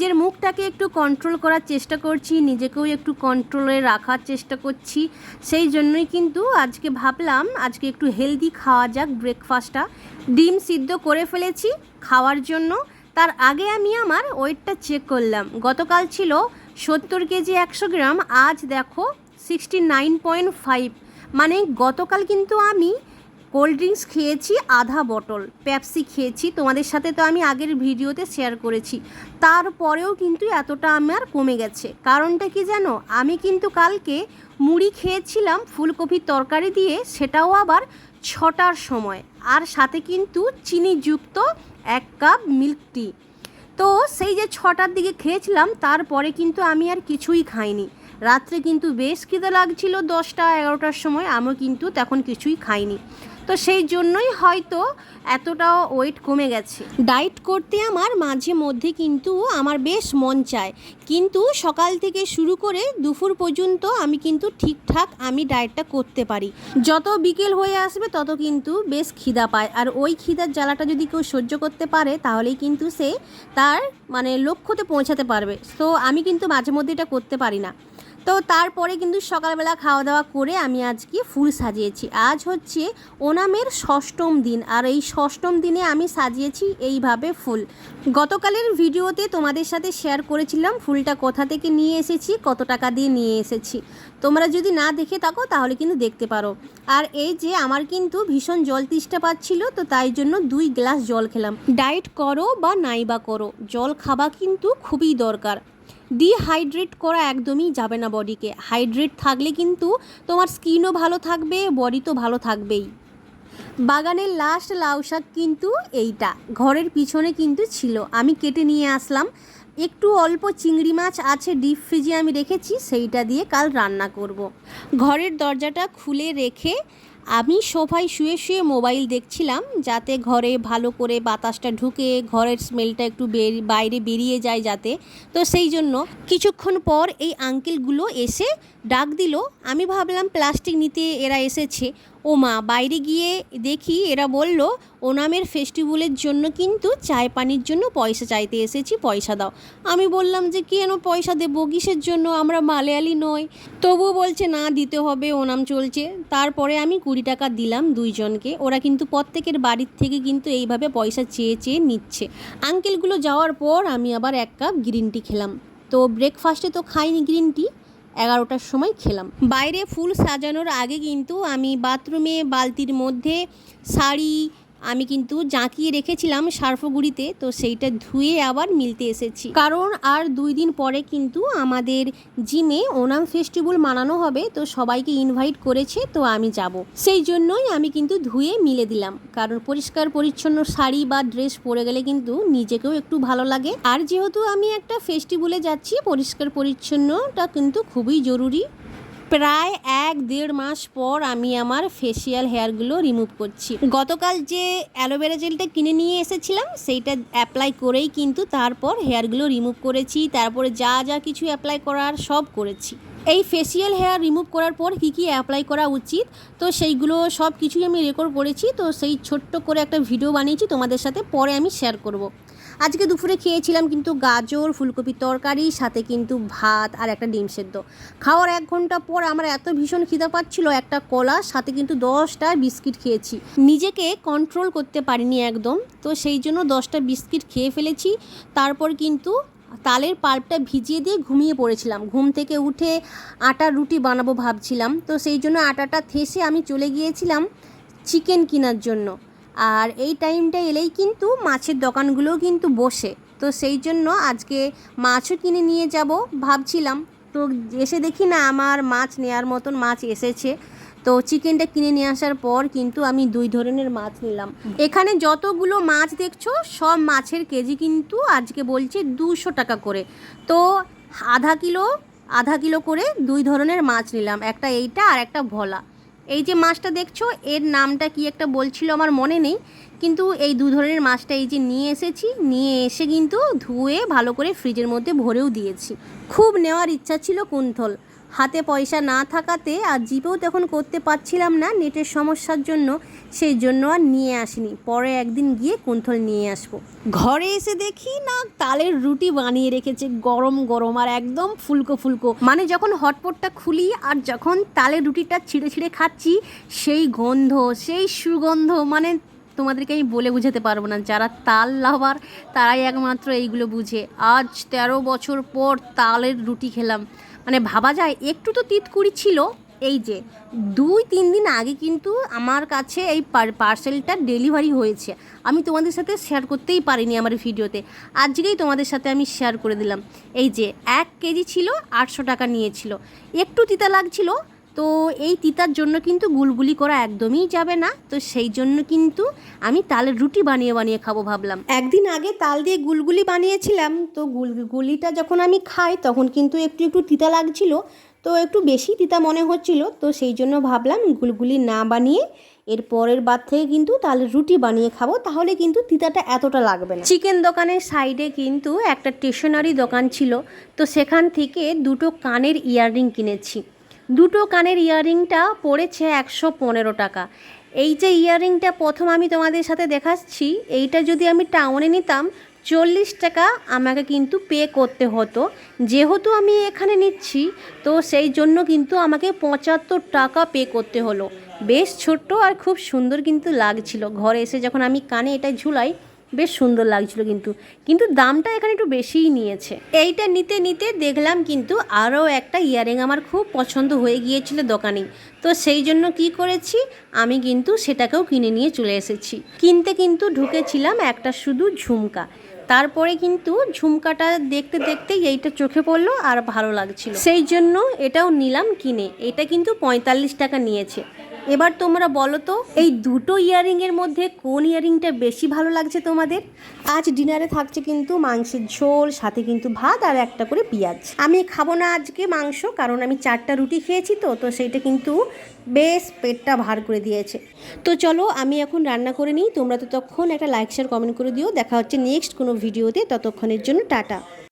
নিজের মুখটাকে একটু কন্ট্রোল করার চেষ্টা করছি, নিজেকেও একটু কন্ট্রোলে রাখার চেষ্টা করছি। সেই জন্যই কিন্তু আজকে ভাবলাম আজকে একটু হেলদি খাওয়া যাক। ব্রেকফাস্টটা ডিম সিদ্ধ করে ফেলেছি খাওয়ার জন্য। তার আগে আমি আমার ওয়েটটা চেক করলাম। গতকাল ছিল 70 কেজি 100 গ্রাম, আজ দেখো 69.5। মানে গতকাল কিন্তু আমি কোল্ড ড্রিঙ্কস খেয়েছি আধা বটল, পেপসি খেয়েছি, তোমাদের সাথে তো আমি আগের ভিডিওতে শেয়ার করেছি। তারপরেও কিন্তু এতটা আমার কমে গেছে। কারণটা কি জানো? আমি কিন্তু কালকে মুড়ি খেয়েছিলাম ফুলকপির তরকারি দিয়ে, সেটাও আবার 6টার সময়, আর সাথে কিন্তু চিনিযুক্ত 1 কাপ মিল্ক টি। তো সেই যে 6টার দিকে খেয়েছিলাম, তারপরে কিন্তু আমি আর কিছুই খাইনি। রাত্রে কিন্তু বেশ খিদে লাগছিল 10টা 11টার সময়, আমিও কিন্তু তখন কিছুই খাইনি। তো সেই জন্যই হয়তো এতটা ওয়েট কমে গেছে। ডায়েট করতে আমার মাঝে মধ্যে কিন্তু আমার বেশ মন চায়, কিন্তু সকাল থেকে শুরু করে দুপুর পর্যন্ত আমি কিন্তু ঠিকঠাক ডায়েটটা করতে পারি। যত বিকেল হয়ে আসবে তত কিন্তু বেশ খিদা পায়, আর ওই খিদার জ্বালাটা যদি কেউ সহ্য করতে পারে তাহলেই কিন্তু সে তার লক্ষ্যতে পৌঁছাতে পারবে। তো আমি কিন্তু মাঝে মধ্যে এটা করতে পারি না। তো তারপরে কিন্তু সকালবেলা খাওয়া দাওয়া করে আমি আজকে ফুল সাজিয়েছি। আজ হচ্ছে ওনামের 6ম দিন, আর এই 6ম দিনে আমি সাজিয়েছি এইভাবে ফুল। গতকালের ভিডিওতে তোমাদের সাথে শেয়ার করেছিলাম ফুলটা কোথা থেকে নিয়ে এসেছি, কত টাকা দিয়ে নিয়ে এসেছি। তোমরা যদি না দেখে থাকো তাহলে কিন্তু দেখতে পারো। আর এই যে আমার কিন্তু ভীষণ জল তেষ্টা পাচ্ছিল, তো তাই জন্য 2 গ্লাস জল খেলাম। ডায়েট করো বা নাই বা করো, জল খাওয়া কিন্তু খুবই দরকার। ডিহাইড্রেট করা একদমই যাবে না বডিকে। হাইড্রেট থাকলে কিন্তু তোমার স্কিনও ভালো থাকবে, বডি তো ভালো থাকবেই। বাগানের লাস্ট লাউ শাক কিন্তু এইটা ঘরের পিছনে কিন্তু ছিল, আমি কেটে নিয়ে আসলাম। একটু অল্প চিংড়ি মাছ আছে ডিপ ফ্রিজে আমি রেখেছি, সেইটা দিয়ে কাল রান্না করব। ঘরের দরজাটা খুলে রেখে আমি সোফায় শুয়ে শুয়ে মোবাইল দেখছিলাম, যাতে ঘরে ভালো করে বাতাসটা ঢুকে ঘরের স্মেলটা একটু বাইরে বেরিয়ে যায় যাতে। তো সেই জন্য কিছুক্ষণ পর এই আঙ্কেলগুলো এসে ডাক দিল। আমি ভাবলাম প্লাস্টিক নিতে এরা এসেছে। ও মা, বাইরে গিয়ে দেখি এরা বলল ওনামের ফেস্টিভ্যালের জন্য কিন্তু চায় পানির জন্য পয়সা চাইতে এসেছি, পয়সা দাও। আমি বললাম যে কেন পয়সা দেবো, কিসের জন্য, আমরা মালয়ালি নয়। তবুও বলছে না দিতে হবে, ওনাম চলছে। তারপরে আমি 20 টাকা দিলাম দুইজনকে। ওরা কিন্তু প্রত্যেকের বাড়ির থেকে কিন্তু এইভাবে পয়সা চেয়ে চেয়ে নিচ্ছে। আঙ্কেলগুলো যাওয়ার পর আমি আবার 1 কাপ গ্রিন টি খেলাম। তো ব্রেকফাস্টে তো খাইনি গ্রিন টি, 11টার সময় খেলাম। বাইরে ফুল সাজানোর আগে কিন্তু আমি বাথরুমে বালতির মধ্যে শাড়ি আমি কিন্তু জাঁকিয়ে রেখেছিলাম সার্ফগুড়িতে, তো সেইটা ধুয়ে আবার মিলতে এসেছি। কারণ আর 2 দিন পরে কিন্তু আমাদের জিমে ওনাম ফেস্টিভ্যাল মানানো হবে, তো সবাইকে ইনভাইট করেছে, তো আমি যাব। সেই জন্যই আমি কিন্তু ধুয়ে মিলে দিলাম, কারণ পরিষ্কার পরিচ্ছন্ন শাড়ি বা ড্রেস পরে গেলে কিন্তু নিজেকেও একটু ভালো লাগে। আর যেহেতু আমি একটা ফেস্টিভ্যালে যাচ্ছি, পরিষ্কার পরিচ্ছন্নটা কিন্তু খুবই জরুরি। প্রায় 1-1.5 মাস পর আমি আমার ফেসিয়াল হেয়ারগুলো রিমুভ করছি। গতকাল যে অ্যালোভেরা জেলটা কিনে নিয়ে এসেছিলাম সেইটা অ্যাপ্লাই করেই কিন্তু তারপর হেয়ারগুলো রিমুভ করেছি। তারপরে যা যা কিছু অ্যাপ্লাই করার সব করেছি। এই ফেসিয়াল হেয়ার রিমুভ করার পর কী কী অ্যাপ্লাই করা উচিত, তো সেইগুলো সব কিছুই আমি রেকর্ড করেছি। তো সেই ছোট্ট করে একটা ভিডিও বানিয়েছি তোমাদের সাথে, পরে আমি শেয়ার করব। আজকে দুপুরে খেয়েছিলাম কিন্তু গাজর ফুলকপির তরকারি, সাথে কিন্তু ভাত আর একটা ডিম সেদ্ধ। খাওয়ার 1 ঘন্টা পর আমার এত ভীষণ খিদা পাচ্ছিল, একটা কলা সাথে কিন্তু 10টা বিস্কিট খেয়েছি। নিজেকে কন্ট্রোল করতে পারিনি একদম, তো সেই জন্য 10টা বিস্কিট খেয়ে ফেলেছি। তারপর কিন্তু তালের পাল্পটা ভিজিয়ে দিয়ে ঘুমিয়ে পড়েছিলাম। ঘুম থেকে উঠে আটার রুটি বানাবো ভাবছিলাম, তো সেই জন্য আটাটা থেসে আমি চলে গিয়েছিলাম চিকেন কেনার জন্য। আর এই টাইমটা এলেই কিন্তু মাছের দোকানগুলোও কিন্তু বসে, তো সেই জন্য আজকে মাছও কিনে নিয়ে যাব ভাবছিলাম। তো এসে দেখি না আমার মাছ নেওয়ার মতন মাছ এসেছে। তো চিকেনটা কিনে নিয়ে আসার পর কিন্তু আমি 2 ধরনের মাছ নিলাম। এখানে যতগুলো মাছ দেখছো সব মাছের কেজি কিন্তু আজকে বলছে 200 টাকা করে। তো আধা কিলো করে 2 ধরনের মাছ নিলাম, একটা এইটা আর একটা ভোলা। এই যে মাছটা দেখছো এর নামটা কি একটা বলছিল আমার মনে নেই, কিন্তু এই 2 ধরনের মাছটা এই যে নিয়ে এসেছি, নিয়ে এসে কিন্তু ধুয়ে ভালো করে ফ্রিজের মধ্যে ভরেও দিয়েছি। খুব নেওয়ার ইচ্ছা ছিল কুন্থল, হাতে পয়সা না থাকাতে আর জিপেও তখন করতে পারছিলাম না নেটের সমস্যার জন্য, সেই জন্য আর নিয়ে আসিনি। পরে একদিন গিয়ে কুন্থল নিয়ে আসবো। ঘরে এসে দেখি না তালের রুটি বানিয়ে রেখেছে গরম গরম আর একদম ফুলকো ফুলকো। মানে যখন হটপটটা খুলি আর যখন তালের রুটিটা ছিঁড়ে ছিঁড়ে খাচ্ছি, সেই গন্ধ, সেই সুগন্ধ, মানে তোমাদেরকে আমি বলে বোঝাতে পারবো না। যারা তাল লাভার তারাই একমাত্র এইগুলো বুঝে। আজ 13 বছর পর তালের রুটি খেলাম। মানে ভাবা যায় একটু তো তিতকুড়ি ছিল। এই যে 2-3 দিন আগে কিন্তু আমার কাছে এই পার্সেলটা ডেলিভারি হয়েছে। আমি তোমাদের সাথে শেয়ার করতেই পারিনি আমার ভিডিওতে, আজকেই তোমাদের সাথে আমি শেয়ার করে দিলাম। এই যে 1 কেজি ছিল, 800 টাকা নিয়েছিল। একটু তিতা লাগছিল, তো এই তিতার জন্য কিন্তু গুলগুলি করা একদমই যাবে না, তো সেই জন্য কিন্তু আমি তালের রুটি বানিয়ে বানিয়ে খাবো ভাবলাম। একদিন আগে তাল দিয়ে গুলগুলি বানিয়েছিলাম, তো গুলগুলিটা যখন আমি খাই তখন কিন্তু একটু একটু তিতা লাগছিল, তো একটু বেশি তিতা মনে হচ্ছিল, তো সেই জন্য ভাবলাম গুলগুলি না বানিয়ে এর পরের বার থেকে কিন্তু তালের রুটি বানিয়ে খাবো, তাহলে কিন্তু তিতাটা এতটা লাগবে না। চিকেন দোকানের সাইডে কিন্তু একটা স্টেশনারি দোকান ছিল, তো সেখান থেকে 2টো কানের ইয়াররিং কিনেছি। 2টো কানের ইয়াররিংটা পড়েছে 115 টাকা। এই যে ইয়াররিংটা প্রথম আমি তোমাদের সাথে দেখাচ্ছি, এইটা যদি আমি টাউনে নিতাম 40 টাকা আমাকে কিন্তু পে করতে হতো। যেহেতু আমি এখানে নিচ্ছি, তো সেই জন্য কিন্তু আমাকে 75 টাকা পে করতে হলো। বেশ ছোট্ট আর খুব সুন্দর কিন্তু লাগছিল। ঘরে এসে যখন আমি কানে এটা ঝুলাই বেশ সুন্দর লাগছিল, কিন্তু দামটা এখানে একটু বেশিই নিয়েছে। এইটা নিতে নিতে দেখলাম কিন্তু আরও একটা ইয়াররিং আমার খুব পছন্দ হয়ে গিয়েছিল দোকানেই, তো সেই জন্য কি করেছি, আমি কিন্তু সেটাকেও কিনে নিয়ে চলে এসেছি। কিনতে কিন্তু ঢুকেছিলাম একটা শুধু ঝুমকা, তারপরে কিন্তু ঝুমকাটা দেখতে দেখতে এইটা চোখে পড়লো আর ভালো লাগছিল, সেই জন্য এটাও নিলাম কিনে। এটা কিন্তু 45 টাকা নিয়েছে। এবার তোমরা বলো তো এই 2টো ইয়াররিংয়ের মধ্যে কোন ইয়াররিংটা বেশি ভালো লাগছে তোমাদের? আজ ডিনারে থাকছে কিন্তু মাংসের ঝোল, সাথে কিন্তু ভাত আর একটা করে পেঁয়াজ। আমি খাবো না আজকে মাংস, কারণ আমি 4টা রুটি খেয়েছি, তো সেইটা কিন্তু বেশ পেটটা ভার করে দিয়েছে। তো চলো আমি এখন রান্না করে নিই, তোমরা ততক্ষণ একটা লাইক শেয়ার কমেন্ট করে দিও। দেখা হচ্ছে নেক্সট কোনো ভিডিওতে, ততক্ষণের জন্য টাটা।